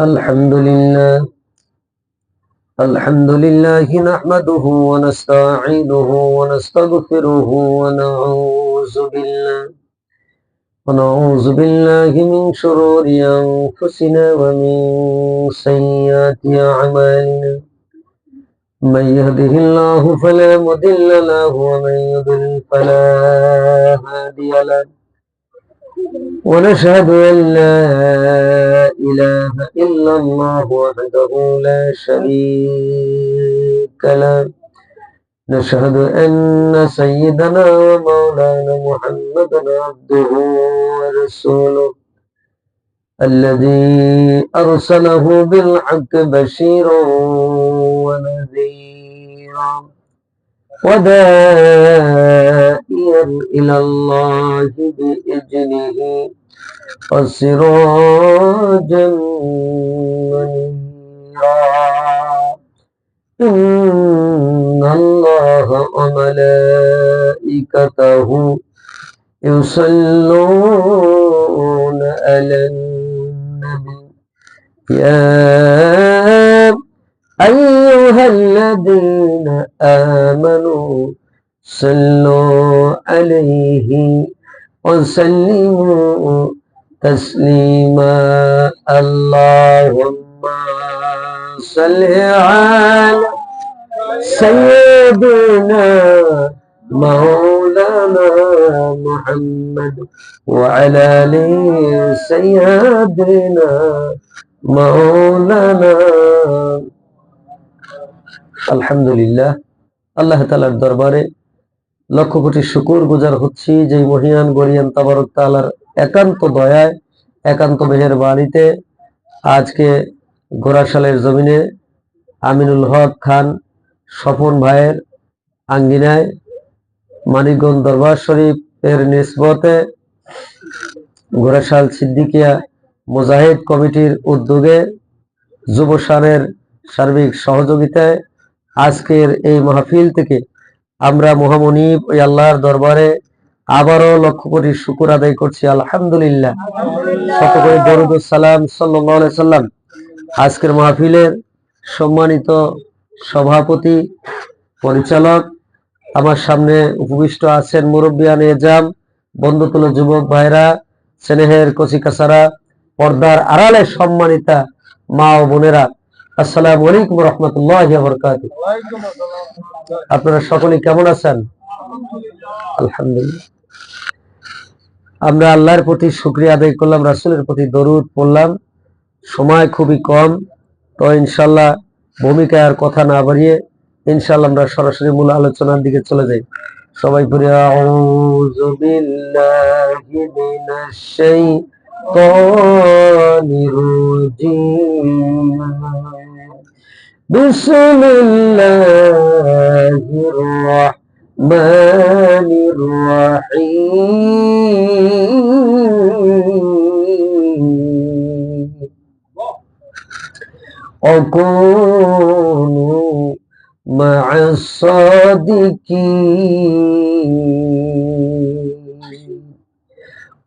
الحمد لله نحمده ونستعينه ونستغفره ونعوذ بالله من شرور أنفسنا ومن سيئات أعمالنا. من يهده الله فلا مضل له ومن يضلل فلا هادي له. ونشهد أن لا إله إلا الله وحده لا شريك له. نشهد أن سيدنا ومولانا محمدا عبده ورسوله الذي أرسله بالحق بشيرا ونذيرا وداعيا إلى الله بإذنه وسراجا منيرا. إن الله وملائكته يصلون على النبي يا أيها الذين آمنوا صلوا عليه وسلموا تسليما. اللهم صل على سيدنا مولانا محمد وعلى آل سيدنا مولانا। আলহামদুলিল্লাহ, আল্লাহ তাআলার দরবারে লক্ষ কোটি শুকর গুজার হচ্ছি যে মহিয়ান গরিয়ান তাবারক তাআলার একান্ত দয়ায় একান্ত মেহেরবানিতে আজকে ঘোড়াশালের জমিনে আমিনুল হক খান স্বপন ভাইয়ের আঙ্গিনায় মানিকগঞ্জ দরবার শরীফ এর নিসবতে ঘোড়াশাল সিদ্দিকিয়া মুজাহিদ কমিটির উদ্যোগে যুবসানের সার্বিক সহযোগিতায় আজকের এই মাহফিল থেকে আমরা মহামনিব ওই আল্লাহর দরবারে আবারও লক্ষ কোটি শুকর আদায় করছি। আলহামদুলিল্লাহ, শত করে দরুদ ও সালাম সাল্লাল্লাহু আলাইহি সাল্লাম। আজকের মাহফিলের সম্মানিত সভাপতি পরিচালক, আমার সামনে উপবিষ্ট আছেন মুরব্বিয়ান এজাম, বন্ধুতুল্য যুবক ভাইরা, স্নেহের কচিকাচারা, পর্দার আড়ালে সম্মানিতা মা ও বোনেরা, আসসালামু আলাইকুম রহমতুল্লাহি ওয়া বারাকাতুহু। আপনারা সকলে কেমন আছেন? আলহামদুলিল্লাহ। আমরা আল্লাহর প্রতি শুকরিয়া আদায় করলাম, রাসূলের প্রতি দরুদ পড়লাম। সময় খুবই কম, তো ইনশাআল্লাহ ভূমিকায় আর কথা না বাড়িয়ে ইনশাআল্লাহ আমরা সরাসরি মূল আলোচনার দিকে চলে যাই। সবাই পড়ে আউযু বিল্লাহি মিনাশ শাইতানির রাজিম। বিসমিল্লাহির রাহমানির রাহিম। وكونوا مع الصادقين.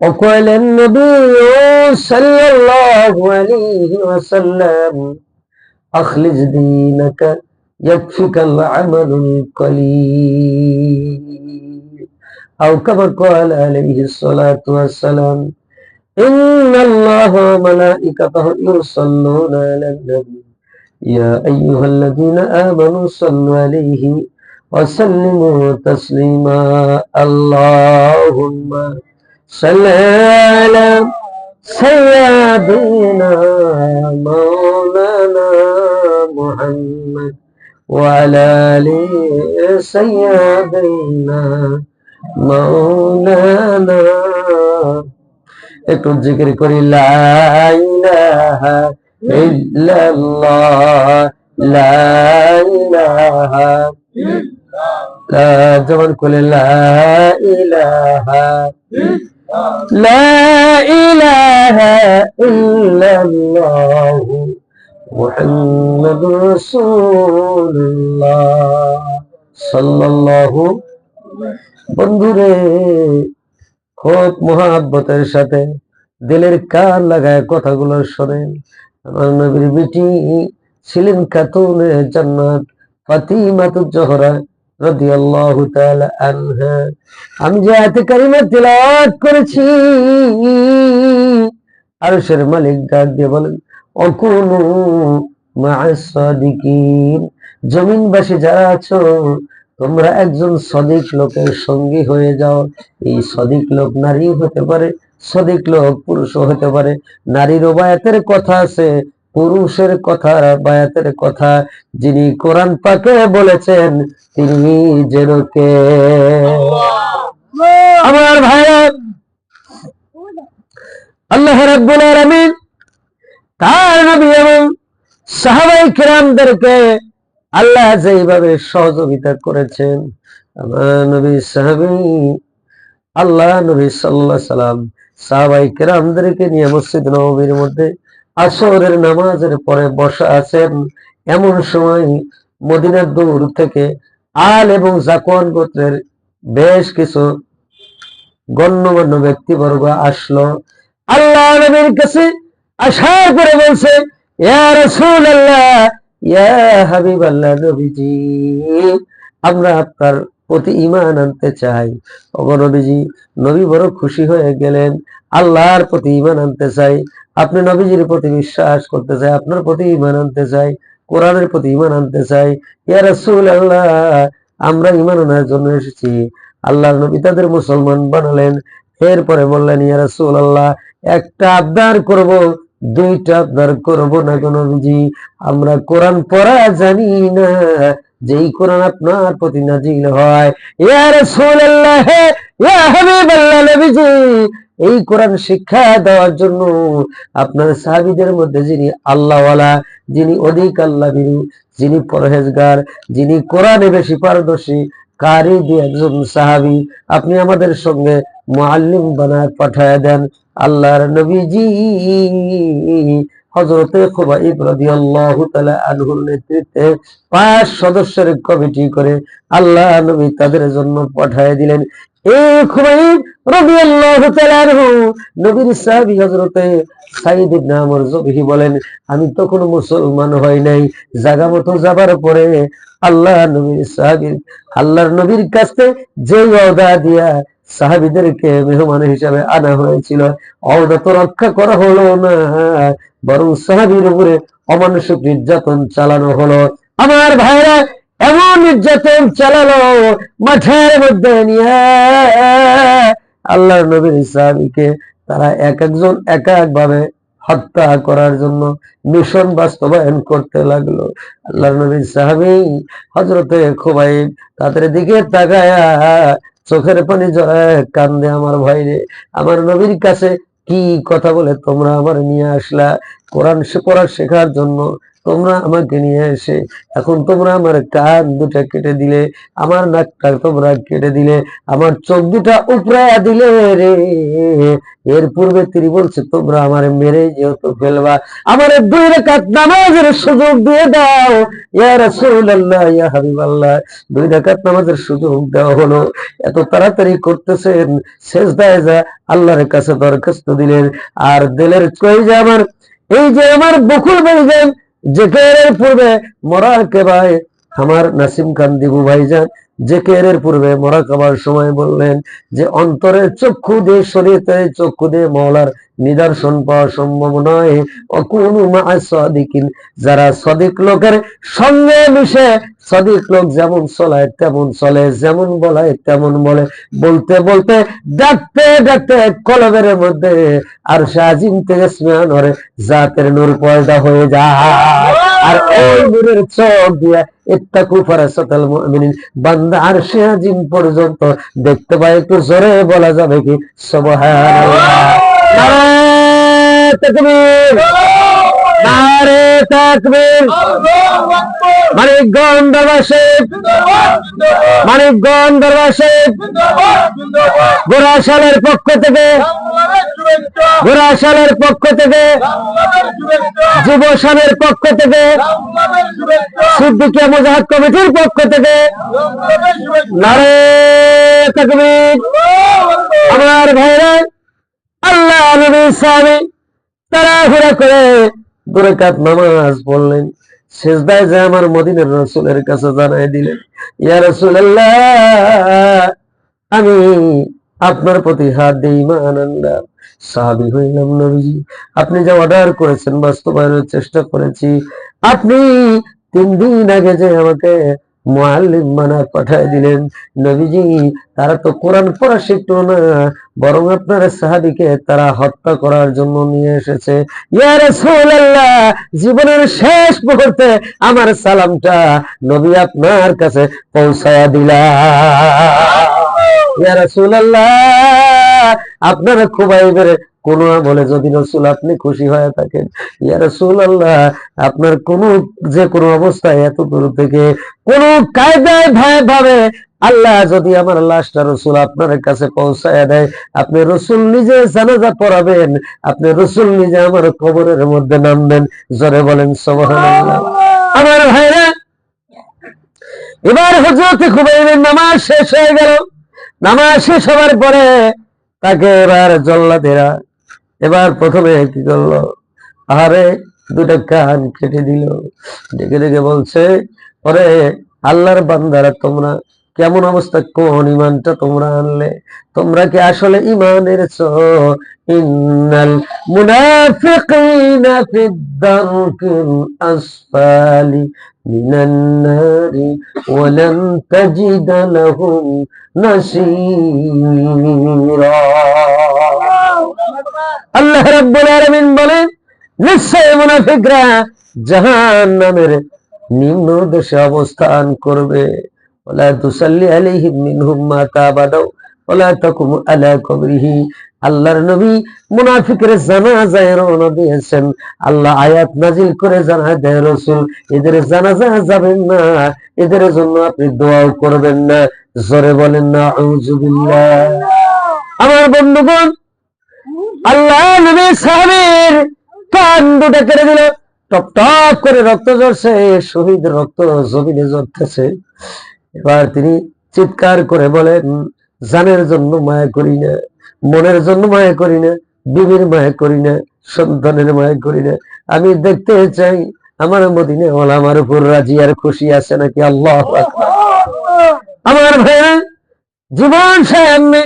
وقال النبي صلى الله عليه وسلم أخلص دينك يكفك العمل القليل، أو كما قال عليه الصلاة والسلام إن الله وملائكته يصلون على النبي يا أيها الذين آمنوا صلوا عليه وسلموا تسليما. اللهم صل على سيدنا مولانا محمد وعلى آل سيدنا مولانا। একটু জিকির করি, লা ইলাহা ইল্লাল্লাহ, লা ইলাহা ইল্লাল্লাহ। জবান খুলে লা ইলাহা ইল্লাল্লাহ মুহাম্মাদুর রাসূলুল্লাহ সাল্লাল্লাহু। বন্ধুরে, খুব মহাব্বতের সাথে দিলের কান লাগায় কথাগুলো শোনেন। আমার নবীর বেটি ছিলেন খাতুনে জান্নাত ফাতিমাতুজ জোহরা রাদিয়াল্লাহু তাআলা আনহা। আমি যে আয়াতে কারিমা তিলাওয়াত করেছি, আরশের মালিক ডাক দিয়ে বলেন, অকুনু মা'আস সাদিকিন, জমিনবাসী যারা আছো তোমরা একজন সদিক লোকের সঙ্গী হয়ে যাও। এই সদিক লোক নারী হতে পারে, সদিক লোক পুরুষও হতে পারে। নারীর বায়াতের কথা আছে, পুরুষের কথা বায়াতের কথা যিনি কোরআন পাকে বলেছেন তিনি যেন কে। আমার ভাইরা, আল্লাহ রাব্বুল আলামিন তার নবী এবং সাহাবায়ে কেরামদেরকে আল্লাহ যেইভাবে সহযোগিতা করেছেন, আমার নবী সাহাবী আল্লাহ নবী সাল্লাল্লাহু আলাইহি সাল্লাম সাহাবায়ে কেরামদেরকে নিয়ে মসজিদ নববীর মধ্যে আসরের নামাজের পরে বসা আছেন। এমন সময় মদিনার দূর থেকে আল এবং জাকওয়ান গোত্রের বেশ কিছু গণ্যমান্য ব্যক্তিবর্গ আসলো। আল্লাহ নবীর কাছে আসার পরে বলছে, ইয়া রাসূলুল্লাহ, ইয়া হাবিবাল্লাহ, নবীজি আমরা আপনার প্রতি ঈমান আনতে চাই। ওগো নবীজি। নবী বড় খুশি হয়ে গেলেন, আল্লাহর প্রতি ঈমান আনতে চাই, আপনি নবীজির প্রতি বিশ্বাস করতে চাই, আপনার প্রতি ঈমান আনতে চাই, কোরআনের প্রতি ঈমান আনতে চাই। ইয়া রাসূলুল্লাহ, আমরা ঈমান আনার জন্য এসেছি। আল্লাহর নবী তাদের মুসলমান বানালেন। এরপরে বললেন, ইয়া রাসূলুল্লাহ, একটা আবদার করব, দুইটা আবদার করব না গো নবীজি। আমরা কোরআন পড়া জানি না, যেই কোরআন আপনার প্রতি নাজিল হয়, ইয়া রাসূলুল্লাহ, ইয়া হাবিবাল্লাহ, নবীজি এই কোরআন শিক্ষা দেওয়ার জন্য আপনার সাহাবীদের মধ্যে যিনি আল্লাহওয়ালা, যিনি অধিক আল্লাহ ভীরু, যিনি পরহেজগার, যিনি কোরআনে বেশি পারদর্শী, কারি দিয়ে একজন সাহাবী আপনি আমাদের সঙ্গে মুআল্লিম বানায় পাঠায় দেন। আল্লাহর নবীজি হযরতে খুবাইব রাদিয়াল্লাহু তাআলা আনহুর নেতৃত্বে 5 সদস্যের কমিটি করে আল্লাহ নবী তাদের জন্য পাঠায় দিলেন। এই খুবাইব রাদিয়াল্লাহু তাআলা আনহু নবীর সাহাবী হযরতে সাঈদ ইবনে আমর যুবহি বলেন, আমি তখন মুসলমান হই নাই। জায়গা মতো যাবার পরে আল্লাহ নবীর সাহাবী আল্লাহর নবীর কাছে যে ওয়াদা দিয়া সাহাবীদেরকে মেহমান হিসাবে আনা হয়েছিল, ওয়াদা তো রক্ষা করা হলো না, বরং সাহাবীর উপরে অমানুষিক নির্যাতন চালানো হলো। আমার ভাইরা, এমন নির্যাতন চালালো, মাঠের মধ্যে নিয়ে আল্লাহর নবীর সাহাবীকে তারা এক একজন এক এক ভাবে হত্যা করার জন্য মিশন বাস্তবায়ন করতে লাগলো। আল্লাহর নবীর সাহাবী হযরতে খুবাইব তাদের দিকে তাকায়া চোখের পানি জড়ায় কান্দে, আমার ভাইরে, আমার নবীর কাছে কি কথা বলে তোমরা আমার নিয়ে আসলা? কোরআন পড়া শেখার জন্য তোমরা আমাকে নিয়ে এসে এখন তোমরা আমার কান দুটা কেটে দিলে, আমার নাকটা তোমরা কেটে দিলে, আমার চোখ দুটা উপড়ায়া দিলে রে। এর পূর্বে তিনি বলছে তোমরা আমার মেরে যেহেতু ফেলবা, আমার 2 রাকাত নামাজের সুযোগ দিয়ে দাও। ইয়া রাসূলুল্লাহ, ইয়া হাবিবাল্লাহ, 2 রাকাত নামাজের সুযোগ দেওয়া হলো। এত তাড়াতাড়ি করতেছেন, সেজদায় যা আল্লাহর কাছে দরখাস্ত দিলেন। আর দিলের কই যে আমার এই যে আমার বকুল ভাইজান জেকেরের পূর্বে মোরাকাবায় আমার নাসিম খান দিবু ভাইজান জেকেরের পূর্বে মোরাকাবার সময় বললেন যে অন্তরের চক্ষু দিয়ে শরীয়তের চক্ষু দিয়ে মাওলার নিদর্শন পাওয়া সম্ভব নয়। অকুনু মা'আস সাদিকিন, যারা সদিক লোকের সঙ্গে মিশে, সদিক লোক যেমন চলায় তেমন চলে, যেমন বলায় তেমন বলে, বলতে বলতে ডাকতে ডাকতে কলবের মধ্যে আর আজিম থেকে ইসমিআনরে জাতের নূর পয়দা হয়ে যায়। আর ওই নূরের চোখ দিয়ে ইত্তাকু ফারাসাতাল মুমিনিন বান্দা আরশে আজিম পর্যন্ত দেখতে পায়। একটু জোরে বলা যাবে কি সুবহানাল্লাহ? নারে তাকবীর, নারে তাকবীর। মানিকগঞ্জ দরবার শরীফ, মানিকগঞ্জ দরবার শরীফ, গোরাশালের পক্ষ থেকে, গোরাশালের পক্ষ থেকে, যুবসানের পক্ষ থেকে, সিদ্দিকিয়া মুজাহিদ কমিটির পক্ষ থেকে নারে তাকবীর। আমার ভাইরা, আল্লাহ নবীর সাহাবী তাড়াহুড়া করে 2 রাকাত নামাজ পড়লেন, সিজদায় যে আমার মদিনার রাসূলের কাছে জানাই দিলেন, ইয়া রাসূলুল্লাহ, আমি আপনার প্রতি হাত দিয়ে ঈমান আনলাম, সাহাবী হইলাম নবীজি। আপনি যা অর্ডার করেছেন বাস্তবায়নের চেষ্টা করেছি। আপনি 3 দিন আগে যে আমাকে মুআল্লিম বানায় পাঠায় দিলেন নবীজি, তারা তো কোরআন পড়া শিখলো না, বরং আপনার সাহাবীকে তারা হত্যা করার জন্য নিয়ে এসেছে। ইয়া রাসূলুল্লাহ, জীবনের শেষ মুহূর্তে আমার সালামটা নবী আপনার কাছে পৌঁছায়া দিলাম। ইয়া রাসূলুল্লাহ, আপনার খুবাইবের কোন আমলে যদি রাসূল আপনি খুশি হয়ে থাকেন, ইয়া রাসূলুল্লাহ, আপনার কোন যে কোন অবস্থায় এত দূর থেকে কোন কায়দায় ভাবে আল্লাহ যদি আমার লাশটা রাসূল আপনার কাছে পৌঁছায় দেয়, আপনি রাসূল নিজে জানাজা পড়াবেন, আপনি রাসূল নিজে আমার কবরের মধ্যে নামবেন। জোরে বলেন সুবহানাল্লাহ। আমার ভাইরা, এবার হযরত খুবাইবের নামাজ শেষ হয়ে গেল। নামাজ শেষ হওয়ার পরে তাকে এবার জল্লাদেরা এবার প্রথমে কি করলো, আরে 2টা কান কেটে দিল। ডেকে ডেকে বলছে, ওরে আল্লাহর বান্দারা, তোমরা কেমন অবস্থা, কোন ইমানটা তোমরা আনলে? তোমরা কি আসলে ইমান এনেছো? ইন্নাল মুনাফিকিনা ফিদ দারকিল আসফালি মিনান নারি ওয়া লান তাজিদা লাহুম নাসীরা। আল্লাহ রাব্বুল আলামিন বলেন, নিশ্চয় মুনাফিকরা জাহান্নামের নিম্ন দেশে অবস্থান করবে। ওয়ালা তুসাল্লি আলাইহিম মিনহুম মাতা বাদাও ওয়ালা তাকুম আলা কবরিহি। আল্লাহর নবী মুনাফিকের জানাজায় রওনা দিয়েছেন। আল্লাহ আয়াত নাজিল করে জানায় দেয়, রাসূল এদের জানাজা যাবেন না, এদের জন্য আপনি দোয়াও করবেন না। জোরে বলেন না আউযুবিল্লাহ। আমার বন্ধুগণ, আল্লাহ নবী সাহাবীর কান 2টা কেটে দিল, টপ টপ করে রক্ত ঝরছে, শহীদ রক্ত জমিনে ঝরতেছে। এবার তিনি চিৎকার করে বলেন, জানের জন্য মায়া করি না, মনের জন্য মায়া করি না, বিবির মায়া করি না, সন্তানের মায়া করি না, আমি দেখতে চাই আমার মদিনা ওয়ালা আমার উপর রাজি আর খুশি আছে নাকি। আল্লাহু আকবার। আমার ভাইরা, জীবন সামনে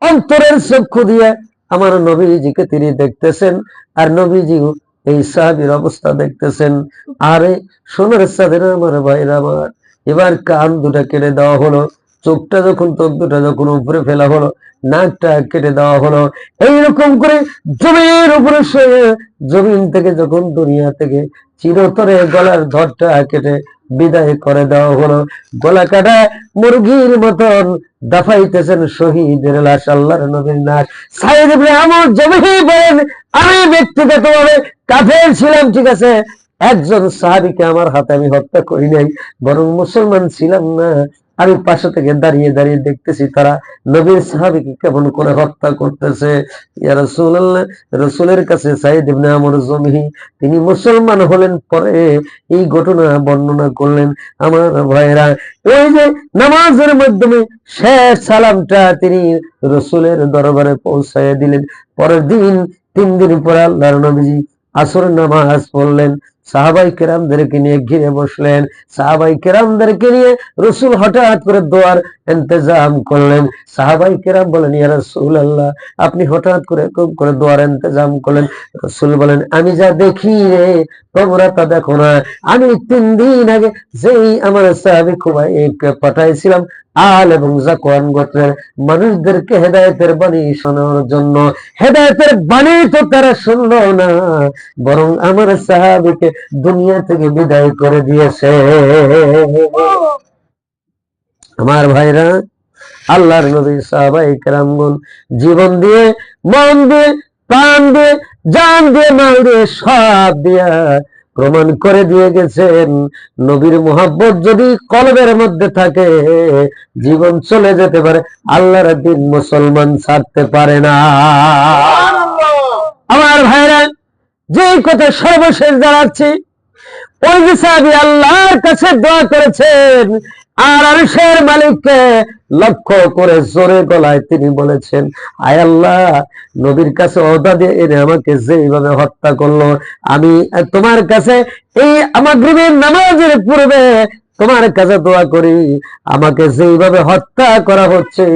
অন্তরের চক্ষু দিয়ে আমার নবীজিকে তিনি দেখতেছেন, আর নবীজিও এই সাহাবীর অবস্থা দেখতেছেন। আরে সোনার সাথে আমার ভাইরা আমার, এবার কান 2টা কেটে দেওয়া হলো, চোখটা যখন, চোখ 2টা যখন উপরে ফেলা হলো, নাকটা কেটে দেওয়া হলো। এইরকম করে জমির উপরে শুয়ে জমিন থেকে যখন দুনিয়া থেকে চিরতরে গলার ধরটা কেটে বিদায় করে দেওয়া হলো, গলা কাটা মুরগির মতন দাফাইতেছেন শহীদের লাশ, আল্লাহর নবীর লাশ। সাইদ ইবনে আমর জমিহি বলেন, আমি ব্যক্তিগতভাবে কাফের ছিলাম, ঠিক আছে, একজন সাহাবীকে আমার হাতে আমি হত্যা করি নাই, বরং মুসলমান ছিলাম না, আমি পাশে থেকে দাঁড়িয়ে দাঁড়িয়ে দেখতেছি তারা নবীর সাহাবীকে কেমন করে হত্যা করতেছে। ইয়া রাসূলুল্লাহ, রাসূলের কাছে সাইদ ইবনে আমর জমিহি তিনি মুসলমান হলেন, পরে এই ঘটনা বর্ণনা করলেন। আমার ভাইরা, ওই যে নামাজের মাধ্যমে শেষ সালামটা তিনি রাসূলের দরবারে পৌঁছায় দিলেন। পরের দিন 3 দিন পরে আল্লাহর নবীজি আসরের নামাজ পড়লেন, সাহাবাই কেরামদেরকে নিয়ে ঘিরে বসলেন। সাহাবাই কেরামদেরকে নিয়ে রাসূল হঠাৎ করে দোয়ার ইন্তজাম করলেন। সাহাবাই কেরাম বলেন, ইয়া রাসূলুল্লাহ, আপনি হঠাৎ করে এরকম করে দোয়ার ইন্তজাম করলেন। রাসূল বলেন, আমি যা দেখি রে তোমরা তা দেখো না। আমি 3 দিন আগে যেই আমার সাহাবী খুবাইবকে পাঠাইছিলাম আল এবং যাকওয়ান গোত্রের মানুষদেরকে হেদায়েতের বাণী শোনানোর জন্য, হেদায়েতের বাণী তো তারা শুনলো না, বরং আমার সাহাবীকে দুনিয়া থেকে বিদায় করে দিয়েছে। আমার ভাইরা, আল্লাহর নবী সাহাবায়ে কেরামগণ জীবন দিয়ে, মন দিয়ে, প্রাণ দিয়ে, জান দিয়ে, মাল দিয়ে, সব দিয়ে প্রমাণ করে দিয়ে গেছেন, নবীর মুহাব্বত যদি কলবের মধ্যে থাকে, জীবন চলে যেতে পারে, আল্লাহর দিন মুসলমান ছাড়তে পারে না। আমার ভাইরা, যে কথা সর্বশেষ দাঁড়াচ্ছি, ওই যে সাহাবী আল্লাহর কাছে দোয়া করেছেন, আর আরশের মালিককে লক্ষ্য করে জোরে গলায় তিনি বলেছেন, আয় আল্লাহ, নবীর কাছে ওদা দিয়ে এনে আমাকে যেইভাবে হত্যা করলো, আমি তোমার কাছে এই মাগরিবের নামাজের পূর্বে তোমার কাছে দোয়া করি, আমাকে যেইভাবে হত্যা করা হচ্ছে,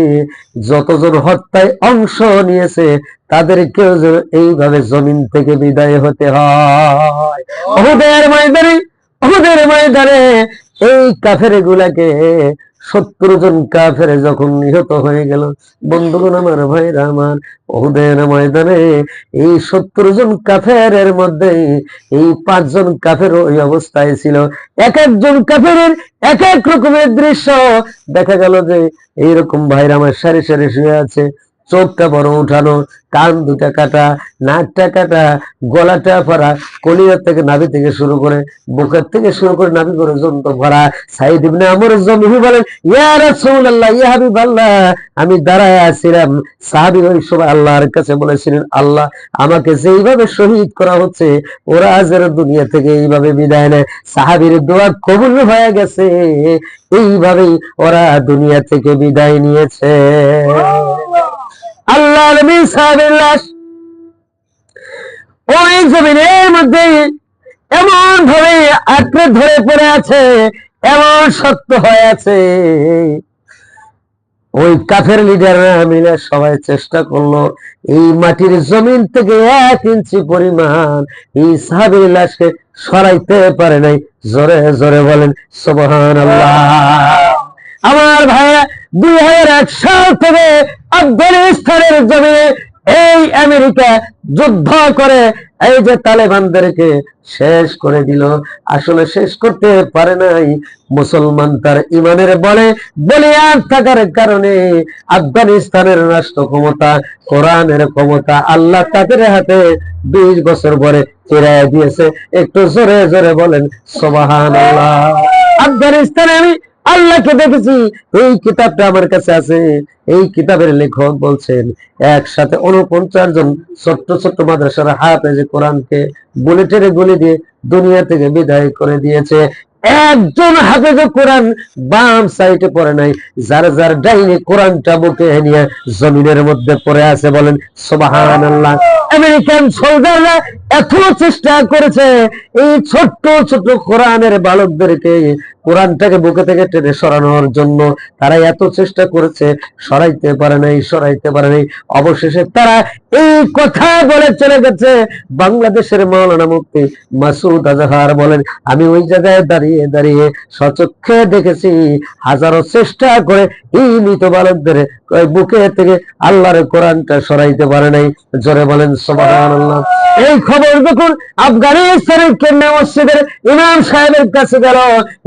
যতজন হত্যায় অংশ নিয়েছে তাদেরকেও এইভাবে জমিন থেকে বিদায় হতে হয়। উহুদের ময়দানে এই কাফের গুলাকে 70 জন কাফের যখন নিহত হয়ে গেল, বন্ধুগণ আমার, ভাইরা আমার, উহুদের ময়দানে এই 70 জন কাফের মধ্যে এই 5 জন কাফের ওই অবস্থায় ছিল। এক একজন কাফের এক এক রকমের দৃশ্য দেখা গেল, যে এইরকম ভাইরা আমার সারি সারি শুয়ে আছে, চোখটা বড় উঠানো, কান দুটা কাটা, নাকটা কাটা, গলাটা ভরা, কলিয়া থেকে নাভি থেকে শুরু করে, বুকের থেকে শুরু করে নাভি পর্যন্ত ভরা। সাইদ ইবনে আমর জমিহি বলেন, ইয়া রাসূলুল্লাহ, ইয়া হাবিবাল্লাহ, আমি দাঁড়ায় আছিলাম, সাহাবী ওই সময় আল্লাহর কাছে বলেছিলেন, আল্লাহ, আমাকে যেইভাবে শহীদ করা হচ্ছে, ওরা আজের দুনিয়া থেকে এইভাবে বিদায় নেয়, সাহাবীর দোয়া কবুল হয়ে গেছে, এইভাবেই ওরা দুনিয়া থেকে বিদায় নিয়েছে। আল্লাহ নবী সাহাবীর লাশ ওই জমিনের মধ্যে এমন ভাবে আঁকড়ে ধরে পড়ে আছে, এমন শক্ত হয়ে আছে, ওই কাফের লিডাররা মিলে সবাই চেষ্টা করলো এই মাটির জমিন থেকে 1 ইঞ্চি পরিমাণ এই সাহাবীর লাশকে সরাইতে পারে নাই। জোরে জোরে বলেন সুবহানাল্লাহ। আমার ভাইরা, 2001 সাল থেকে আফগানিস্তানের জমিনে এই আমেরিকা যুদ্ধ করে এই যে তালেবানদেরকে শেষ করে দিল। আসলে শেষ করতে পারে নাই, মুসলমান তার ইমানের বলে বলিয়ান থাকার কারণে আফগানিস্তানের রাষ্ট্র ক্ষমতা, কোরআনের ক্ষমতা আল্লাহ তাদের হাতে 20 বছর পরে ফিরিয়ে দিয়েছে। একটু জোরে জোরে বলেন সুবহানাল্লাহ। আফগানিস্তানে আমি আল্লাহকে দেখেছি, এই কিতাবটা আমার কাছে আছে। এই কিতাবের লেখক বলছেন, একসাথে 49 জন ছোট্ট ছোট্ট মাদ্রাসার হাফেজ কোরআনকে বুলেটের গুলি দিয়ে দুনিয়া থেকে বিদায় করে দিয়েছে। একজন হাফেজ কোরআন বাম সাইডে পড়ে নাই, যার যার ডাইনে কোরআনটা বুকে নিয়ে জমিনের মধ্যে পড়ে আছে। বলেন সুবহানাল্লাহ। আমেরিকান সোলজাররা এত চেষ্টা করেছে এই ছোট্ট ছোট্ট কোরআনের বালকদেরকে কোরআনটাকে বুকে থেকে টেনে সরানোর জন্য, তারা এত চেষ্টা করেছে, সরাইতে পারে নাই। অবশেষে তারা এই কথা বলে চলে গেছে। বাংলাদেশের মাওলানা মুফতি মাসুদ আজহার বলেন, আমি ওই জায়গায় দাঁড়িয়ে দাঁড়িয়ে সচক্ষে দেখেছি, হাজারো চেষ্টা করে এই মৃত বালকদের বুকে থেকে আল্লাহর কোরআনটা সরাইতে পারে নাই। জোরে বলেন সুবহানাল্লাহ। এই খবর যখন আফগানিস্তানের কেন্দ্র মসজিদের ইমাম সাহেবের কাছে গেল,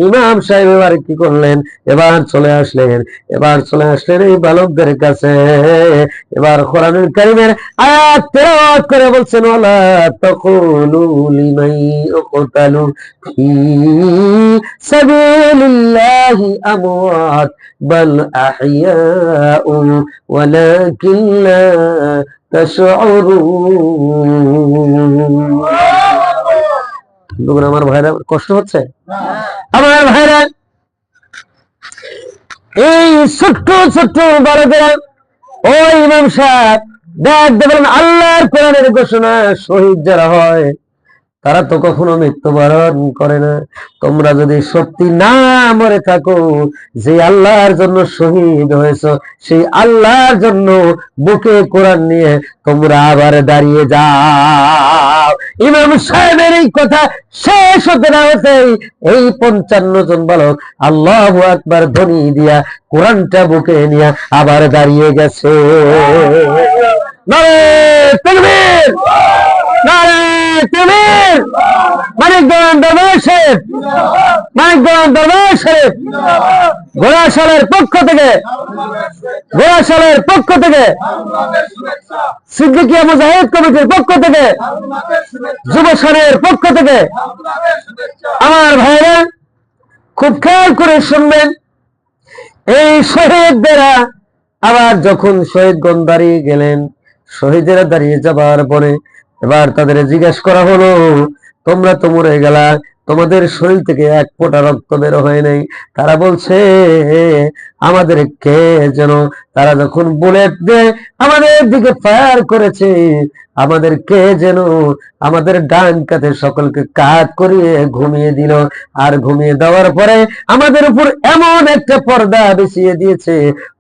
ইমাম সাহেব এবার কি করলেন, এবার চলে আসলেন এই বালকদের কাছে। এবার কোরআনুল কারীমের আয়াত তেলাওয়াত করে বলছেন, ওয়ালা তাকুলু লিমান ইউকতালু ফি সাবিলিল্লাহি আমওয়াত বাল আহইয়াউ ওয়ালাকিন লা তাশউরুন। আমার ভাইরা কষ্ট হচ্ছে? আমার ভাইরা, এই ছোট্ট ছোট্ট বালকেরা, ওই ইমাম সাহেব বলেন, আল্লাহর কোরআনের ঘোষণা, শহীদ যারা হয় তারা তো কখনো মৃত্যুবরণ করে না। তোমরা যদি সত্যি না মরে থাকো, যে আল্লাহর জন্য শহীদ হয়েছ, সেই আল্লাহর জন্য বুকে কোরআন নিয়ে তোমরা আবার দাঁড়িয়ে যাও। ইমাম সাহেবের এই কথা শেষ হতে না হতেই এই 55 জন বালক আল্লাহু আকবার ধ্বনি দিয়া কোরআনটা বুকে নিয়ে আবার দাঁড়িয়ে গেছে। নারে তাকবীর, নারে তাকবীর। মানিকগঞ্জ দরবার শরীফ, মানিকগঞ্জ দরবার শরীফ, ঘোড়াশালের পক্ষ থেকে সিদ্দিকিয়া মুজাহিদ কমিটির পক্ষ থেকে, যুব সংঘের পক্ষ থেকে, আমার ভাইরা খুব খেয়াল করে শুনবেন। এই শহীদরা আবার যখন শহীদগণ দাঁড়িয়ে গেলেন, শহীদেরা দাঁড়িয়ে যাবার পরে এবার তাদের জিজ্ঞেস করা হলো, তোমরা তো মরে গেলা, তোমাদের শরীর থেকে এক ফোঁটা রক্ত বের হয় নাই। তারা বলছে আমাদের কে যেন, তারা যখন বুলেট দিয়ে আমাদের দিকে ফায়ার করেছে, আমাদের কে যেন আমাদের ডান কাঁধে সকলকে কাত করিয়ে ঘুমিয়ে দিল। আর ঘুমিয়ে দেওয়ার পরে আমাদের উপর এমন একটা পর্দা বিছিয়ে দিয়েছে,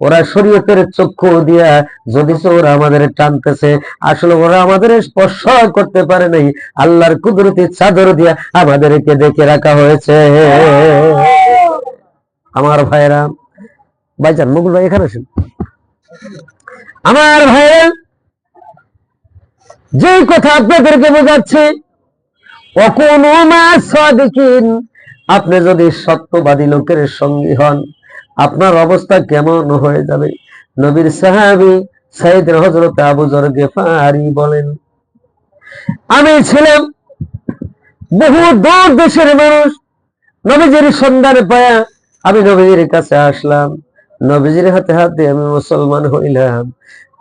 ওরা শরীয়তের চক্ষু দিয়া যদি ওরা আমাদের টানতেছে, আসলে ওরা আমাদের স্পর্শ করতে পারে নাই, আল্লাহর কুদরতি চাদর দিয়া আমাদেরকে দেখে রাখা হয়েছে। আমার ভাইরা, ভাইজান মুকুল ভাই এখানে আসেন। আমার ভাইরা, যে কথা আপনাদেরকে বোঝাচ্ছে, আপনি যদি সত্যবাদী লোকের সঙ্গী হন, আপনার অবস্থা কেমন হয়ে যাবে। নবীর সাহাবী সাইয়েদনা হযরত আবু যর গিফারি বলেন, আমি ছিলাম বহু দূর দেশের মানুষ, নবীজির সন্ধান পায়া আমি নবীজির কাছে আসলাম, নবীজির হাতে হাত দিয়ে আমি মুসলমান হইলাম।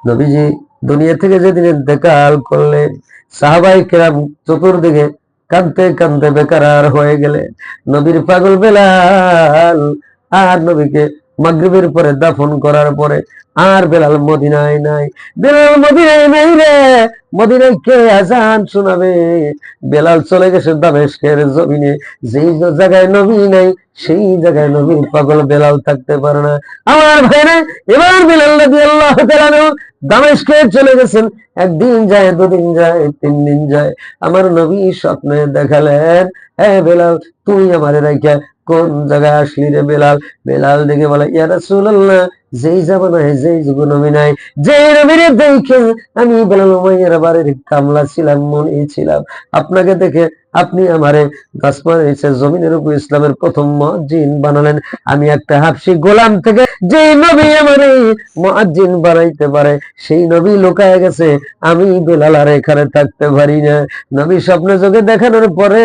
নবীজি দুনিয়া থেকে যেদিন ইন্তেকাল করলেন, সাহাবায়ে কেরাম চতুর্দিকে কাঁদতে কাঁদতে বেকারার হয়ে গেলে, নবীর পাগল বেলাল আর নবীকে মাগরিবের পরে দাফন করার পরে আর বেলাল মদিনায় নাই। বেলাল মদিনায় নাই রে, মদিনায় কে আজান শোনাবে? বেলাল চলে গেছে দামেস্কের জমিনে। যেই জায়গায় নবী নাই সেই জায়গায় নবীর পাগল বেলাল থাকতে পারে না। আমার ভাইরা, এবার বেলাল রাদিয়াল্লাহু তাআলা আনহু দামেস্কে চলে গেছেন। একদিন যায়, দুদিন যায়, 3 দিন যায়। আমার নবী স্বপ্নে দেখালেন, হে বেলাল, তুই আমারে রাইখা কোন জায়গায় আসলি রে বেলাল? বেলাল দেখে বলে, ইয়া রাসূলুল্লাহ, যেই জামানায় যেই যুগ নবী নাই, যেই নবীরে দেখে আমি বেলাল উমাইয়ার বাড়ির কামলা ছিলাম, মনি ছিলাম, আপনাকে দেখে আপনি আমারে জমিনের উপর ইসলামের প্রথম মুয়াজ্জিন বানালেন। আমি একটা হাবশী গোলাম থেকে যে নবী আমারে মুয়াজ্জিন বানাইতে পারে, সেই নবী লুকায় গেছে, আমি বেলাল আর এখানে থাকতে পারি না। নবী স্বপ্নে যোগে দেখানোর পরে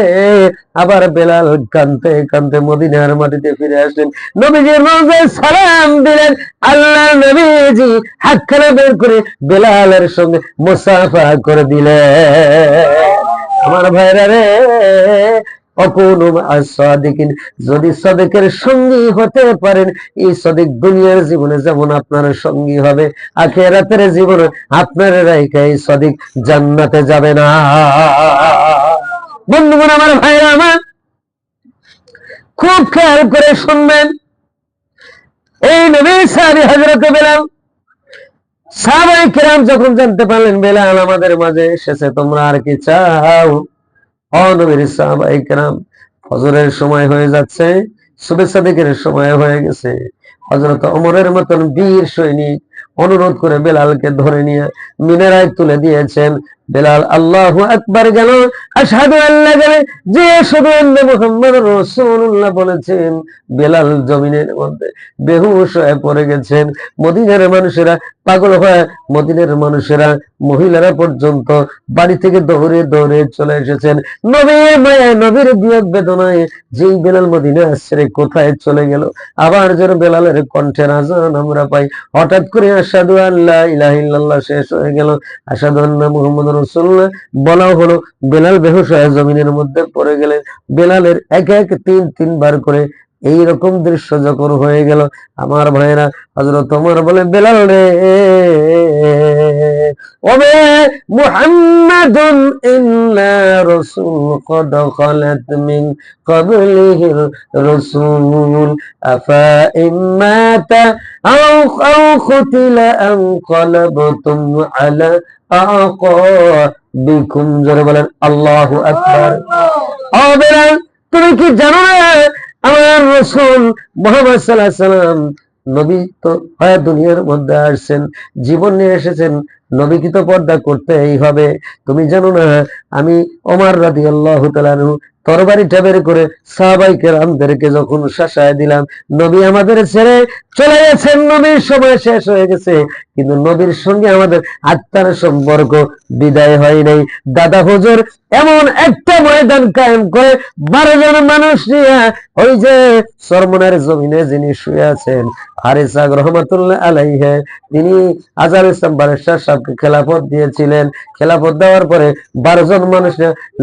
আবার বেলাল কাঁদতে কাঁদতে মদিনার মাটিতে ফিরে আসলেন। নবীজি রোজায় সালাম দিলেন। আল্লাহ নবীজি হাতখানা বের করে বেলালের সঙ্গে মুসাফা করে দিলেন। আমার ভাইরা রে, যদি সাদেকের সঙ্গী হতে পারেন, এই সাদেক দুনিয়ার জীবনে যেমন আপনার সঙ্গী হবে, আখিরাতের জীবনে আপনার রাইখা এই সাদেক জান্নাতে যাবে না। বন্ধুগণ, আমার ভাইরা আমার, খুব খেয়াল করে শুনবেন। এই নবী সাহাবী হযরত বেলাল, সাহাবায়ে কেরাম যখন জানতে পারলেন বেলাল আমাদের মাঝে এসেছে, তোমরা আর কি চাও? ও নবীর সাহাবায়ে কেরাম, ফজরের সময় হয়ে যাচ্ছে, সুবহে সাদিকের সময় হয়ে গেছে। হযরত ওমরের মতন বীর সৈনিক অনুরোধ করে বেলালকে ধরে নিয়ে মিনারায় তুলে দিয়েছেন। বেলাল আল্লাহু আকবার গেল, আশহাদু আল্লা গেলে, যে আশহাদু আন্না মুহাম্মাদুর রাসূলুল্লাহ বলেছেন, বেলাল জমিনের মধ্যে বেহুশ হয়ে পড়ে গেছেন। মদিনার মানুষেরা পাগল হয়ে, মদিনার মানুষেরা মহিলারা পর্যন্ত বাড়ি থেকে দৌড়ে দৌড়ে চলে এসেছেন। নবীর মায়া, নবীর বিয়োগ বেদনায় যেই বেলাল মদিনা ছেড়ে কোথায় চলে গেল, আবার যেন বেলালের কণ্ঠের আজান আমরা পাই। হঠাৎ করে আশহাদু আল্লা ইলাহা ইল্লাল্লাহ শেষ হয়ে গেল, আশহাদু আন্না মুহাম্মাদুর রাসূলুল্লাহ বলা হলো। বেলাল বেহুশ হয়ে জমিনের মধ্যে পড়ে গেলেন। বেলালের এক এক 3 বার করে এইরকম দৃশ্য যখন হয়ে গেল, আমার ভাইয়েরা, হযরত ওমর বলে, বেলাল রে, ওবে মুহাম্মাদুন ইল্লা রাসূল কদ খালাত মিন ক্বাবলিহির রাসূল আফা ইম্মাতা আও কুতিলা আও ক্বালাবতুম আলা আকাবিকুম। জোরে বলেন আল্লাহু আকবার। ও বেলাল, তুমি কি জানো না আমার রাসূল মুহাম্মদ সাল্লাল্লাহু আলাইহি ওয়াসাল্লাম নবী তো দুনিয়ার মধ্যে আসছেন, জীবন নিয়ে এসেছেন, নবীকে তো পর্দা করতেই হবে। তুমি জানো না আমি ওমর রাদিয়াল্লাহু তাআলা আনহু তরবারিটা বের করে সাহাবায়ে কেরামদেরকে যখন শাসায় দিলাম, নবী আমাদের ছেড়ে চলে গেছেন, নবীর সময় শেষ হয়ে গেছে, কিন্তু নবীর সঙ্গে আমাদের আত্মার সম্পর্ক বিদায় হয় নাই। দাদা হুজুর এমন একটা ময়দান কায়েম করে 12 জন মানুষ নিয়ে, ওই যে সরমনের জমিনে যিনি শুয়ে আছেন হারিস রহমাতুল্লাহ আলাইহি, তিনি আজহার ইসলাম বারেশাহ সাহেবকে খেলাফত দিয়েছিলেন। খেলাফত দেওয়ার পরে 12 জন মানুষ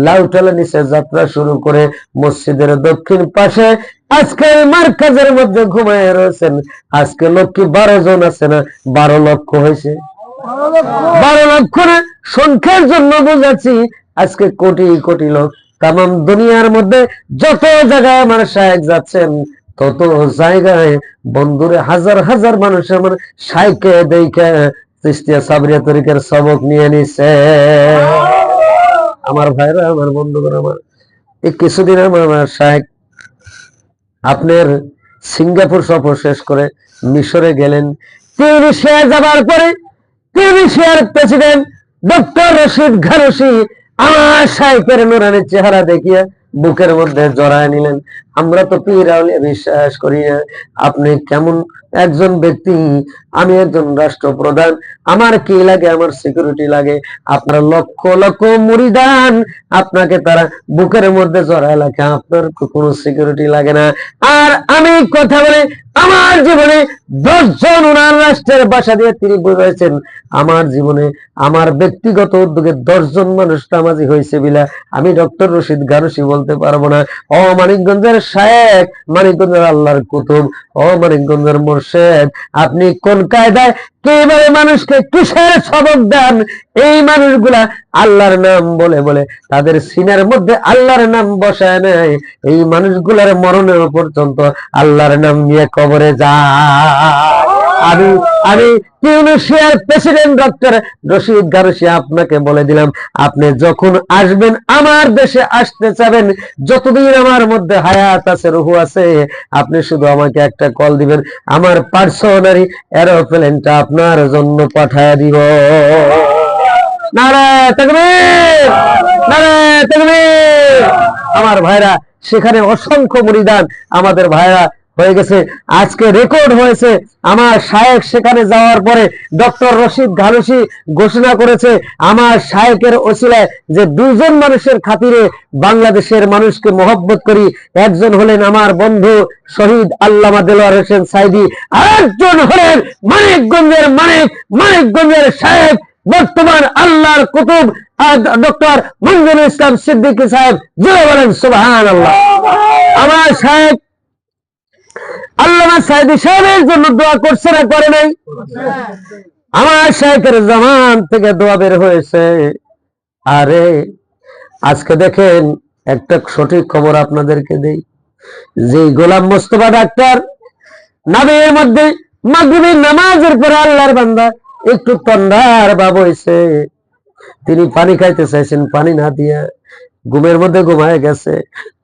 লাউটালা নিচে যাত্রা শুরু শুরু করে মসজিদের দক্ষিণ পাশে আজকে মার্কাজের মধ্যে ঘুমায় রয়েছেন। আজকে লোক কি 12 জন আছে না 12 লক্ষ হয়েছে। 12 লক্ষ না, সংখ্যার জন্য বোঝাচ্ছি, আজকে কোটি কোটি লোক তাম দুনিয়ার মধ্যে যত জায়গায় আমার শায়েখ যাচ্ছেন তত জায়গায় বন্ধুরে হাজার হাজার মানুষ আমার শায়েখকে দেখে চিশতিয়া সাবরিয়া তরিকার সবক নিয়ে নিছে। আমার ভাইরা, আমার বন্ধুরা, আমার এই কিছুদিন আমার শায়েখ আপনার সিঙ্গাপুর সফর শেষ করে মিশরে গেলেন। তিউনিসিয়া যাবার পরে তিউনিসিয়ার প্রেসিডেন্ট ডক্টর রশিদ ঘানুশি আমার শায়েখের নুরানি চেহারা দেখিয়ে বুকের মধ্যে জড়ায় নিলেন। আমরা তো পীর আউলিয়া বিশ্বাস করি না, আপনি কেমন একজন ব্যক্তি, আমি একজন রাষ্ট্রপ্রধান, আমার কি লাগে, আমার সিকিউরিটি লাগে, আপনার লক্ষ লক্ষ মুরিদান আপনাকে তারা বুকের মধ্যে জড়ায় লাগে, আপনার কোনো সিকিউরিটি লাগে না। আর আমি কথা বলে আমার জীবনে 10 জন ওনার রাষ্ট্রের ভাষা দিয়ে তিনি বুঝাইছেন, আমার জীবনে আমার ব্যক্তিগত উদ্যোগে 10 জন মানুষ নামাজি হয়েছে বিলা আমি ডক্টর রশিদ ঘানুশি বলতে পারবো না। ও মানিকগঞ্জের শায়েখ, মানিকগঞ্জের আল্লাহর কুতুব, ও মানিকগঞ্জের মোর্শেদ, আপনি কোন কায়দায় কিভাবে মানুষকে কিসের সবক দেন? এই মানুষগুলা আল্লাহর নাম বলে বলে তাদের সিনার মধ্যে আল্লাহর নাম বসায় নেয়, এই মানুষগুলার মরণের পর্যন্ত আল্লাহর নাম নিয়ে কবরে যায়। আমি তিউনিসিয়ার প্রেসিডেন্ট ডক্টর রশিদ ঘানুশি আপনাকে বলে দিলাম, আপনি যখন আসবেন আমার দেশে আসতে চাবেন, যতদিন আমার মধ্যে হায়াত আছে, রুহু আছে, আপনি শুধু আমাকে একটা কল দিবেন, আমার পার্সোনালি এরোপ্লেনটা আপনার জন্য পাঠায় দিব। নারায়ে তাকবীর, নারায়ে তাকবীর। আমার ভাইরা, সেখানে অসংখ্য মুরিদান আমাদের ভাইরা হয়ে গেছে। আজকে রেকর্ড হয়েছে, আমার শায়েখ সেখানে যাওয়ার পরে ডক্টর রশিদ ঘানুশি ঘোষণা করেছে, আমার শায়েখের ওসিলায় যে 2 জন মানুষের খাতিরে বাংলাদেশের মানুষকে মহব্বত করি, একজন হলেন আমার বন্ধু শহীদ আল্লামা দেলোয়ার হোসেন সাইদি, আরেকজন হলেন মানিকগঞ্জের শায়েখ বর্তমান আল্লাহর কুতুব ডক্টর মঞ্জুরুল ইসলাম সিদ্দিকী সাহেব। জয় বলেন সুবহানাল্লাহ। আমার শায়েখ আল্লামা সাইদি সাহেবের জন্য দোয়া করছে না করে নাই? আমার শায়েখের জমান থেকে দোয়া বের হয়েছে। আরে আজকে দেখেন, একটা সঠিক খবর আপনাদেরকে দেই, যে গোলাম মোস্তফা ডাক্তার নামের মধ্যে মাগরিবের নামাজের পরে আল্লাহর বান্দা একটু তন্দ্রার ভাব হয়েছে, তিনি পানি খাইতে চাইছেন, পানি না দিয়ে ঘুমের মধ্যে ঘুমায় গেছে,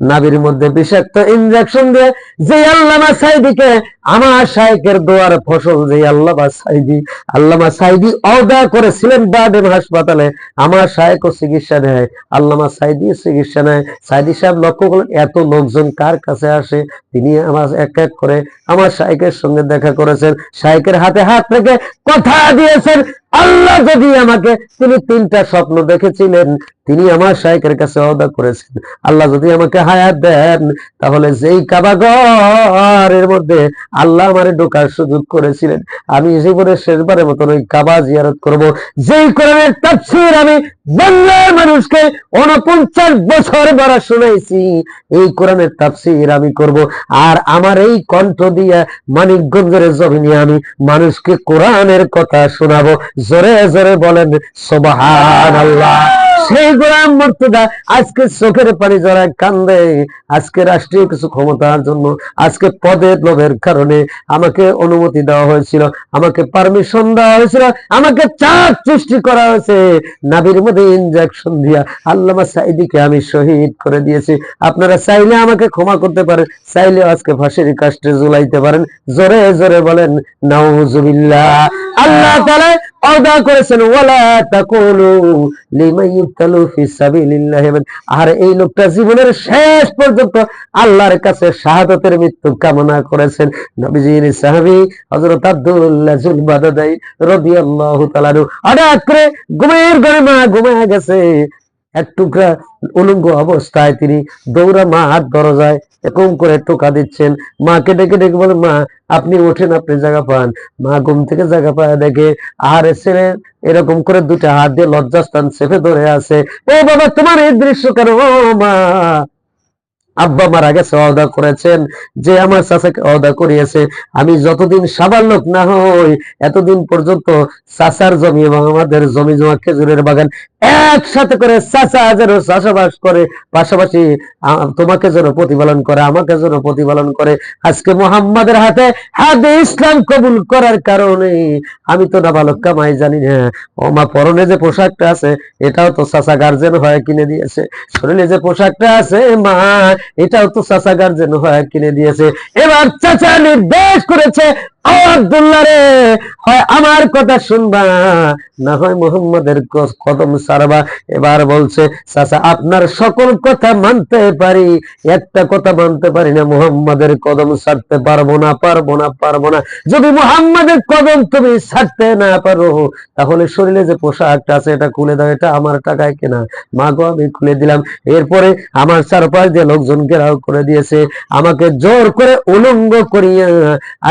নাভির মধ্যে বিষাক্ত ইনজেকশন দিয়ে যে আল্লামা সাইদিকে আমার শায়েখের দোয়ার ফসল, যে আল্লামা সাইদি ওয়াদা করেছিলেন বাডেম হাসপাতালে আমার শায়েখও চিকিৎসা নেয়, আল্লামা সাইদি চিকিৎসা নেয়। সাইদি সাহেব লক্ষ্য করলেন এত লোকজন কার কাছে আসে, তিনি আমার এক এক করে আমার শায়েখের সঙ্গে দেখা করেছেন, শায়েখের হাতে হাত রেখে কথা দিয়েছেন, আল্লাহ যদি আমাকে, তিনি 3টা স্বপ্ন দেখেছিলেন, তিনি আমার শায়েখের কাছে ওয়াদা করেছেন, আল্লাহ যদি আমাকে হায়াত দেন তাহলে যেই কাবা ঘরের মধ্যে আল্লাহ আমারে ঢোকার সুযোগ করেছিলেন, আমি জীবনের শেষবারের মতন ওই কাবা জিয়ারত করব, যেই কোরআনের তাফসীর আমি বাংলার মানুষকে 49 বছর বড় শুনাইছি, এই কোরআনের তাফসীর আমি করব, আর আমার এই কণ্ঠ দিয়ে মানিকগঞ্জের জমিনে আমি মানুষকে কোরআনের কথা শোনাবো। জোরে জোরে বলেন সুবহানাল্লাহ। সেই গোলাম মুর্তজা আজকে চোখের পানি জড়ায় কান্দে, আজকে রাষ্ট্রীয় কিছু ক্ষমতার জন্য, আজকে পদের লোভের কারণে আমাকে অনুমতি দেওয়া হয়েছিল, আমাকে পারমিশন দেওয়া হয়েছিল, আমাকে চাপ সৃষ্টি করা হয়েছে, নাভির মধ্যে ইনজেকশন দিয়া আল্লামা সাইদিকে আমি শহীদ করে দিয়েছি। আপনারা চাইলে আমাকে ক্ষমা করতে পারেন, চাইলে আজকে ফাঁসির কাস্টে ঝুলাইতে পারেন। জোরে জোরে বলেন নাউজুবিল্লাহ। আল্লাহ তাআলা ওয়াদা করেছেন, ওয়ালা তাকুলু লিমান ইউকতালু ফি সাবিলিল্লাহ, আর এই লোকটা জীবনের শেষ পর্যন্ত আল্লাহর কাছে শাহাদাতের মৃত্যু কামনা করেছেন। নবীজির সাহাবী হযরত আব্দুল্লাহ যুল বাদাদাই রাদিয়াল্লাহু তাআলা হঠাৎ করে ঘুমের ঘরে মা ঘুমায় গেছে, এক টুকরা উলঙ্গ অবস্থায় তিনি দৌড়া মা হাত দরজায় এরকম করে টোকা দিচ্ছেন, মাকে ডেকে ডেকে বলে, মা আপনি ওঠেন, আপনি জায়গা পান। মা ঘুম থেকে জায়গা পায় দেখে আহারে ছেলে এরকম করে 2টা হাত দিয়ে লজ্জাস্থান চেপে ধরে আছে। ও বাবা, তোমার এই দৃশ্য কেন? ও মা, আব্বা মারা গেছে, ওয়াদা করেছেন যে আমার চাচাকে ওয়াদা করিয়েছে আমি যতদিন সাবালক না হই এতদিন পর্যন্ত চাচার জমি এবং আমাদের জমি জমা খেজুরের বাগান একসাথে করে চাচা যেন চাষাবাস করে, পাশাপাশি তোমাকে যেন প্রতিপালন করে, আমাকে যেন প্রতিপালন করে। আজকে মুহাম্মাদের হাতে হাতে ইসলাম কবুল করার কারণে আমি তো না বালক কামাই জানি না, ও মা পরনে যে পোশাকটা আছে এটাও তো চাচা গার্জেন হয়ে কিনে দিয়েছে, শরীরে যে পোশাকটা আছে মা এটাও তো চাচা গার্জেন হয়ে কিনে দিয়েছে। এবার চাচা নির্দেশ করেছে, আব্দুল্লাহ রে, হয় আমার কথা শুনবা না হয় মুহাম্মাদের কদম ছাড়বা। এবার বলছে চাচা আপনার সকল কথা মানতে পারি, একটা কথা মানতে পারি না, মুহাম্মাদের কদম ছাড়তে পারবো না, পারবো না, পারবো না। যদি মুহাম্মাদের কদম তুমি ছাড়তে না পারো তাহলে শরীরে যে পোশাকটা আছে এটা খুলে দাও, এটা আমার টাকায় কেনা। মা গো আমি খুলে দিলাম। এরপরে আমার চারপাশ দিয়ে লোকজন ঘেরাও করে দিয়েছে, আমাকে জোর করে উলঙ্গ করিয়া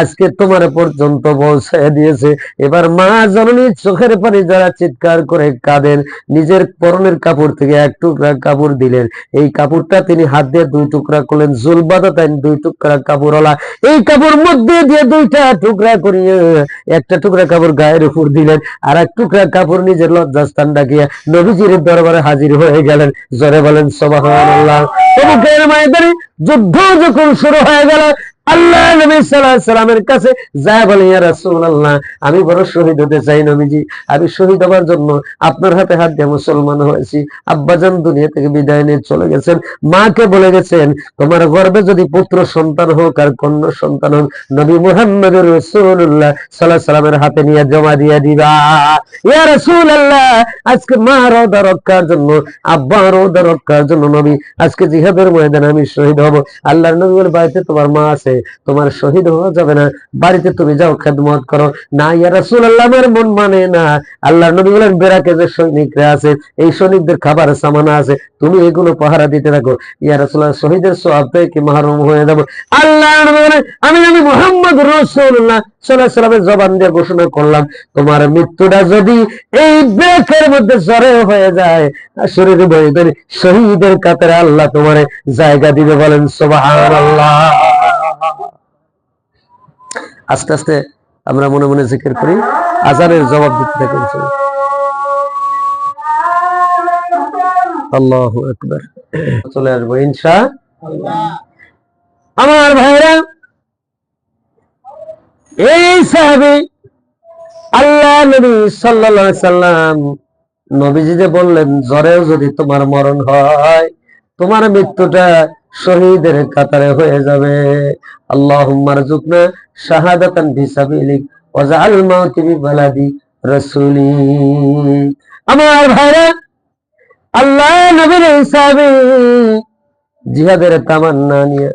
আজকে তোমার পর্যন্ত পৌঁছে দিয়েছে। এবার মা জননী চোখের পানি যারা চিৎকার করে কাঁদেন, নিজের পরনের কাপড় থেকে এক টুকরা কাপড় দিলেন, এই কাপড়টা তিনি হাত দিয়ে দুই টুকরা করলেন, জুলবাদা তাই দুই টুকরা কাপড়ওয়ালা এই কাপড় মধ্যে দিয়ে দুইটা টুকরা করিয়ে একটা টুকরা কাপড় গায়ের উপর দিলেন, আর এক টুকরা কাপড় নিজের লজ্জাস্থান ডাকিয়া নবীজির দরবারে হাজির হয়ে গেলেন। জোরে বলেন সুবহানাল্লাহ। তবুকের ময়দানে যুদ্ধ যখন শুরু হয়ে গেল, আল্লাহ নবী সাল্লাল্লাহু আলাইহি সাল্লামের কাছে যায় বলে, ইয়া রাসূলুল্লাহ আমি বড় শহীদ হতে চাই নবীজি, আমি শহীদ হবার জন্য আপনার হাতে হাত দিয়ে মুসলমান হয়েছি। আব্বাজান দুনিয়া থেকে বিদায় নিয়ে চলে গেছেন, মাকে বলে গেছেন তোমার গর্ভে যদি পুত্র সন্তান হোক আর কন্যা সন্তান হোক নবী মুহাম্মদুর রাসূলুল্লাহ সাল্লাল্লাহু আলাইহি সাল্লামের হাতে নিয়ে জমা দিয়ে দিবা। ইয়া রাসূলুল্লাহ আজকে মা রোদা রক্ষার জন্য, আব্বা রোদা রক্ষার জন্য নবী আজকে জিহাদের ময়দানে আমি শহীদ হব। আল্লাহর নবী বলে বাড়িতে তোমার মা আছে, তোমার শহীদ হওয়া যাবে না, বাড়িতে তুমি যাও খেদমত করো। না ইয়া রাসূলুল্লাহ আমার মন মানে না। আল্লাহর নবী বলেন বেরাকে যে সৈনিকরা আছে এই সৈনিকদের খাবার সামানা আছে, তুমি এগুলো পাহারা দিতে থাকো। ইয়া রাসূলুল্লাহ শহীদের সওয়াব থেকে কি মাহরুম হয়ে যাব? আল্লাহর নবী বলেন আমি নবী মুহাম্মদ রাসূলুল্লাহ সাল্লাল্লাহু আলাইহি সাল্লামের জবান দিয়ে ঘোষণা করলাম তোমার মৃত্যুটা যদি এই বেকের মধ্যে জ্বরে হয়ে যায় শরীরে বয়ে ধরে শহীদের কাতারে আল্লাহ তোমারে জায়গা দিবে। বলেন সুবহানাল্লাহ। আস্তে আস্তে আমরা মনে মনে জিকির করি, আজানের জবাব দিতে থাকি। আল্লাহু আকবার। চলে আসবো ইনশাআল্লাহ। আমার ভাইরা, এই সাহাবী আল্লাহ নবী সাল্লাল্লাহু আলাইহি সাল্লাম নবীজি যে বললেন জ্বরেও যদি তোমার মরণ হয় তোমার মৃত্যুটা শহীদের কাতারে হয়ে যাবে। আল্লাহুম্মা রযুকনা শাহাদাতান ফি সাবিলিক ওয়াজআল মাউতি বিবালাদি রাসূলি। আমার ভাইরা, আল্লাহ নবীর সাহাবী জিহাদের তামান্না নিয়ে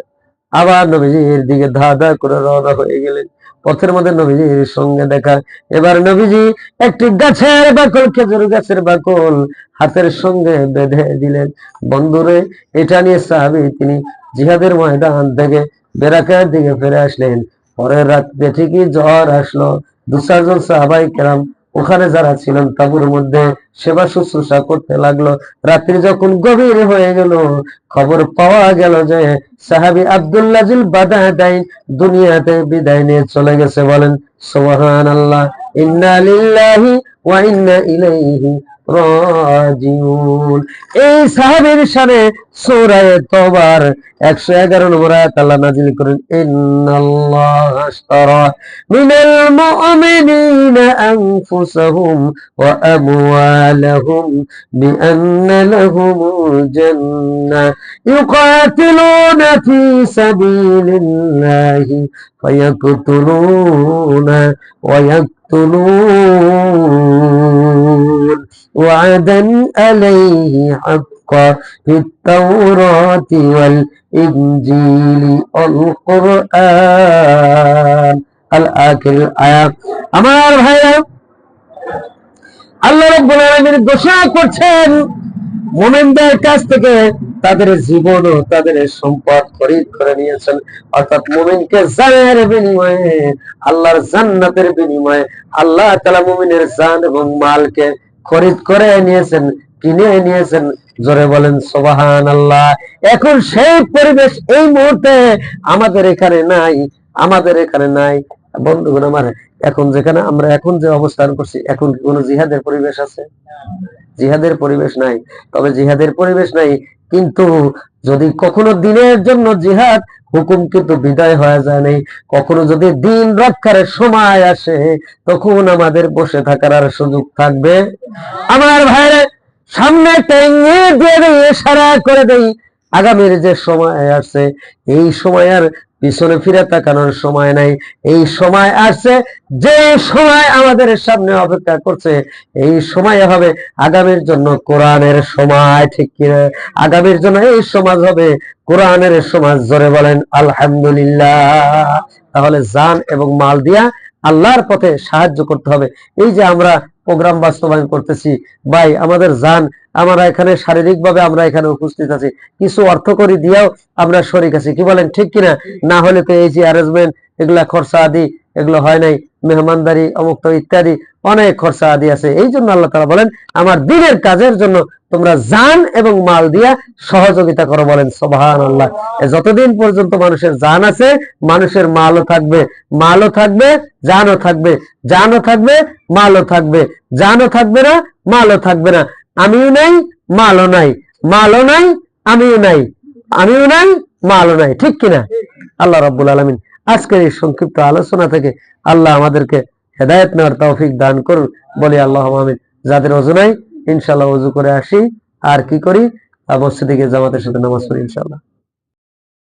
আবার নবীজির দিকে ধা ধা করে রওনা হয়ে গেলেন। পথের মধ্যে নবীজির সঙ্গে দেখা। এবার নবীজি একটি গাছের বাকল, খেজুর গাছের বাকল হাতের সঙ্গে বেঁধে দিলেন। বন্ধুরে, এটা নিয়ে সাহাবী তিনি জিহাদের ময়দান থেকে বেরাকার দিকে ফিরে আসলেন। পরের রাতে ঠিকই জ্বর আসলো। দু চারজন সাহাবায়ে কেরাম ওখানে যারা ছিলেন তাঁবুর মধ্যে সেবা শুশ্রূষা করতে লাগলো। রাত্রি যখন গভীর হয়ে গেল খবর পাওয়া গেল যে সাহাবী আব্দুল্লাহ জুল বাদাদাইন দুনিয়াতে বিদায় নিয়ে চলে গেছে। বলেন সুবহানাল্লাহ। ইন্না লিল্লাহি ওয়া ইন্না ইলাইহি রাজিউন। এই সাহাবীর শানে সূরা তওবার 111 নম্বর আয়াত আল্লাহ নাযিল করেন, ইন্নাল্লাহা আশতারা মিনাল মুমিনিনা আনফুসাহুম ওয়া আমওয়ালাহুম বিআন্না লাহুমুল জান্নাহ ইউকাতিলুনা ফি সাবিলিল্লাহি ফায়াকতুলুনা ওয়া يقتلون وعدا عليه حقا في التوراة والإنجيل والقرآن الآخر الآية। আমার ভাইরা, আল্লাহ রাব্বুল আলামিন ঘোষণা করছেন মুমিনদের কাছ থেকে তাদের জীবন ও তাদের সম্পদ খরিদ করে নিয়েছেন। অর্থাৎ মুমিনকে জানের বিনিময়ে, আল্লাহর জান্নাতের বিনিময়ে আল্লাহ তাআলা মুমিনের জান এবং মালকে খরিদ করে নিয়েছেন, কিনে নিয়েছেন। জোরে বলেন সুবহানাল্লাহ। এখন সেই পরিবেশ এই মুহূর্তে আমাদের এখানে নাই, আমাদের এখানে নাই। বন্ধুগণ আমার, এখন যেখানে আমরা এখন যে অবস্থান করছি, এখন কি কোনো জিহাদের পরিবেশ আছে? জিহাদের পরিবেশ নাই। তবে জিহাদের পরিবেশ নাই, কিন্তু যদি কখনো দিনের জন্য জিহাদ হুকুম কিন্তু বিদায় হয়ে যায় নাই। কখনো যদি দিন রক্ষার সময় আসে, তখন আমাদের বসে থাকার আর সুযোগ থাকবে? আমার ভাইরা, সামনে টেঙ্গে দিয়ে দেই, ইশারা করে দেই, আগামীর যে সময় আসছে, এই সময় আর পিছনে ফিরে তাকানোর সময় নাই। এই সময় আসছে, যে সময় আমাদের সামনে অপেক্ষা করছে, এই সময় হবে আগামীর জন্য কোরআনের সময়। ঠিক কিনা? আগামীর জন্য এই সমাজ হবে কোরআনের সমাজ। জোরে বলেন আলহামদুলিল্লাহ। তাহলে জান এবং মাল দিয়া আল্লাহর পথে সাহায্য করতে হবে। এই যে আমরা প্রোগ্রাম বাস্তবায়ন করতেছি, ভাই আমাদের জান, আমরা এখানে শারীরিক ভাবে আমরা এখানে উপস্থিত আছি, কিছু অর্থ করি দিয়েও আমরা শরীক আছি, কি বলেন? ঠিক কিনা? না হলে তো এই যে অ্যারেঞ্জমেন্ট, এগুলা খরচা আদি এগুলো হয় নাই, মেহমানদারি অমুক ইত্যাদি অনেক খরচা আদি আছে। এই জন্য আল্লাহ তাআলা বলেন, আমার দ্বীনের কাজের জন্য তোমরা জান এবং মাল দিয়া সহযোগিতা করো। বলেন সুবহানাল্লাহ। যতদিন পর্যন্ত মানুষের জান আছে, মানুষের মালও থাকবে, মালও থাকবে, জানও থাকবে, জানও থাকবে, মালও থাকবে, জানও থাকবে না, মালও থাকবে না। আমিও নাই, মালও নাই, মালও নাই, আমিও নাই, আমিও নাই, মালও নাই। ঠিক কিনা? আল্লাহ রাব্বুল আলামিন আজকের এই সংক্ষিপ্ত আলোচনা থেকে আল্লাহ আমাদেরকে হেদায়েত নেওয়ার তৌফিক দান করুন। বলি আল্লাহুম্মা আমিন। যাদের ওযু নাই, ইনশাআল্লাহ ওযু করে আসি, আর কি করি, মসজিদে গিয়ে জামাতের সাথে নামাজ পড়ি ইনশাআল্লাহ।